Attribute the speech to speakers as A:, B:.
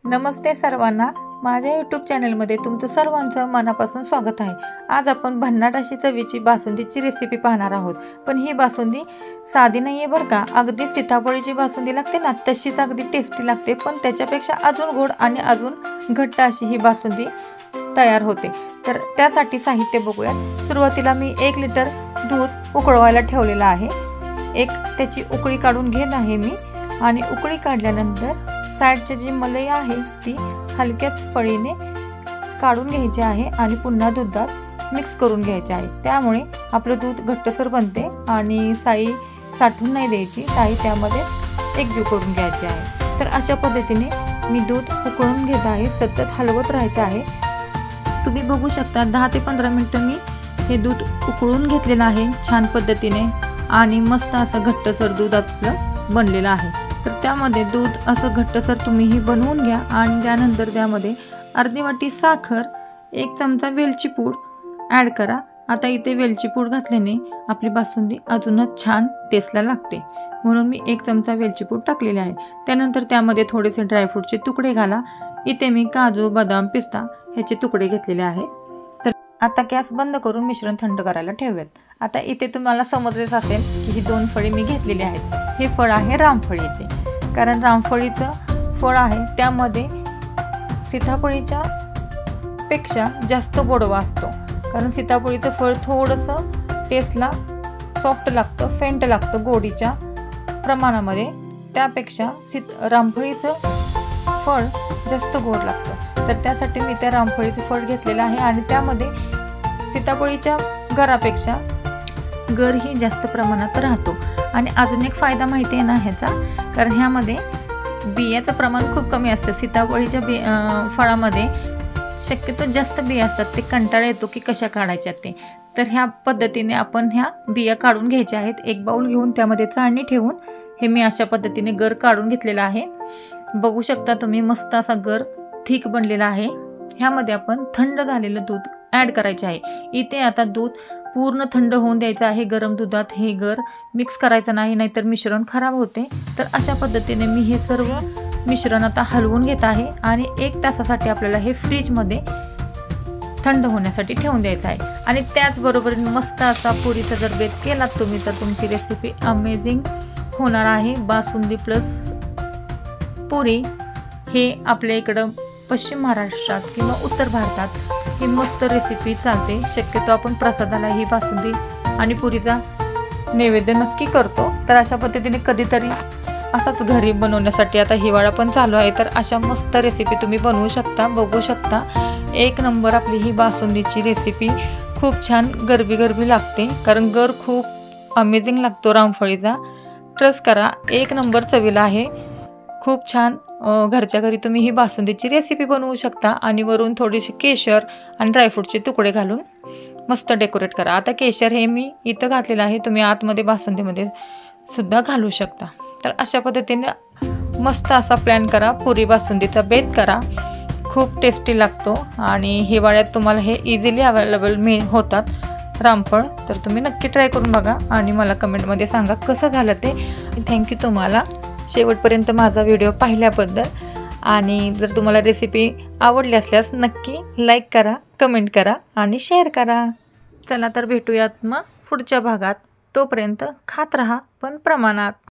A: नमस्ते सर्वांना, माझ्या यूट्यूब चॅनलमध्ये तुमचं सर्वांचं मनापासून स्वागत आहे। आज आपण भन्नाट अशी चवीची बासुंदीची रेसिपी पाहणार आहोत। पण ही बासुंदी साधी नाहीये बरं का, अगदी सीताफळीची बासुंदी लागते ना तशीच अगदी टेस्टी लागते, पण त्याच्यापेक्षा अजून गोड आणि अजून घट्ट अशी ही बासुंदी तयार होते। तर त्यासाठी साहित्य बघूयात। सुरुवातीला मी 1 लिटर दूध उकळवायला ठेवलेलं आहे। त्याची उकळी काढून घेत आहे मी, आणि उकळी काढल्यानंतर साइडची जी मलाई आहे ती हलक्याच पळीने काढून घ्यायची आहे आणि पुन्हा दुधात मिक्स करून घ्यायचे आहे। त्यामुळे आपलं दूध घट्टसर बनते आणि साई साठवून नाही द्यायची, साई त्यामध्ये एकजीव करून घ्यायची आहे। तर अशा पद्धतीने मी दूध उकळून घेत आहे, सतत हलवत राहायचे आहे। तुम्ही बघू शकता 10 ते 15 मिनिटं मी हे दूध उकळून घेतलेलं आहे छान पद्धतीने, आणि मस्त असं घट्टसर दूध आपलं बनलेलं आहे। तर त्यामध्ये दूध असं घट्टसर तुम्हीही बनवून घ्या, आणि त्यानंतर त्यामध्ये अर्धी वाटी साखर, 1 चमचा वेलची पूड ॲड करा। आता इथे वेलची पूड घातल्याने आपली बासुंदी अजूनच छान टेस्टला लागते, म्हणून मी 1 चमचा वेलची पूड टाकलेली आहे। त्यानंतर त्यामध्ये थोडेसे ड्रायफ्रूटचे तुकडे घाला। इथे मी काजू, बदाम, पिस्ता ह्याचे तुकडे घेतलेले आहे। तर आता गॅस बंद करून मिश्रण थंड करायला ठेवूयात। आता इथे तुम्हाला समजलेच असेल की ही 2 फळी मी घेतलेली आहेत। हे फळ आहे रामफळीचे, कारण रामफळीचं फळ आहे त्यामध्ये सीताफळीच्या पेक्षा जास्त गोडवा असतो, कारण सीताफळीचं फळ थोडंसं टेस्टला सॉफ्ट लागतं, फेंट लागतं गोडीच्या प्रमाणामध्ये, त्यापेक्षा रामफळीचं फळ जास्त गोड लागतं। तर त्यासाठी मी त्या रामफळीचं फळ घेतलेलं आहे, आणि त्यामध्ये सीताफळीच्या गरापेक्षा गर ही जास्त प्रमाणात राहतो। आणि अजून एक फायदा माहिती आहे ना ह्याचा, कारण ह्यामध्ये बियाचं प्रमाण खूप कमी असतं। सीताफळीच्या फळामध्ये शक्यतो जास्त बिया असतात, ते कंटाळा येतो की कशा काढायच्या ते। तर ह्या पद्धतीने आपण ह्या बिया काढून घ्यायच्या आहेत। एक बाउल घेऊन त्यामध्ये चाळणी ठेवून हे मी अशा पद्धतीने गर काढून घेतलेला आहे। बघू शकता तुम्ही मस्त असा गर थिक बनलेला आहे। ह्यामध्ये आपण थंड झालेलं दूध ॲड करायचे आहे। इथे आता दूध पूर्ण थंड होऊन द्यायचं आहे गरम दुधात। हे गर मिक्स करायचं नाही, नाहीतर मिश्रण खराब होते। तर अशा पद्धतीने मी हे सर्व मिश्रण आता हलवून घेत आहे, आणि 1 तासासाठी आपल्याला हे फ्रीजमध्ये थंड होण्यासाठी ठेवून द्यायचं आहे। आणि त्याचबरोबर मस्त असा पुरीचा जर बेत केलात तुम्ही तर तुमची रेसिपी अमेझिंग होणार आहे। बासुंदी प्लस पुरी हे आपल्या इकडं पश्चिम महाराष्ट्रात किंवा उत्तर भारतात ही मस्त रेसिपी चालते। शक्यतो आपण प्रसादाला ही बासुंदी आणि पुरीचा नैवेद्य नक्की करतो। तर अशा पद्धतीने कधीतरी असाच घरी बनवण्यासाठी, आता हिवाळा पण चालू आहे, तर अशा मस्त रेसिपी तुम्ही बनवू शकता। बघू शकता 1 नंबर आपली ही बासुंदीची रेसिपी खूप छान गरबी लागते, कारण गर खूप अमेझिंग लागतो रामफळीचा। ट्रस्ट करा, 1 नंबर चवीला आहे, खूप छान। घरच्या घरी तुम्ही ही बासुंदीची रेसिपी बनवू शकता, आणि वरून थोडीशी केशर आणि ड्रायफ्रूटचे तुकडे घालून मस्त डेकोरेट करा। आता केशर हे मी इथं घातलेलं आहे, तुम्ही आतमध्ये बासुंदीमध्ये सुद्धा घालू शकता। तर अशा पद्धतीने मस्त असा प्लॅन करा, पुरी बासुंदीचा बेत करा, खूप टेस्टी लागतो। आणि हिवाळ्यात तुम्हाला हे इझिली अवेलेबल होतात रामफळ, तर तुम्ही नक्की ट्राय करून बघा आणि मला कमेंटमध्ये सांगा कसं झालं ते। थँक्यू तुम्हाला शेवटपर्यंत माझा व्हिडिओ पाहिल्याबद्दल। आणि जर तुम्हाला रेसिपी आवडली असल्यास नक्की लाईक करा, कमेंट करा आणि शेअर करा। चला तर भेटूयात मग पुढच्या भागात, तोपर्यंत खात राहा पण प्रमाणात।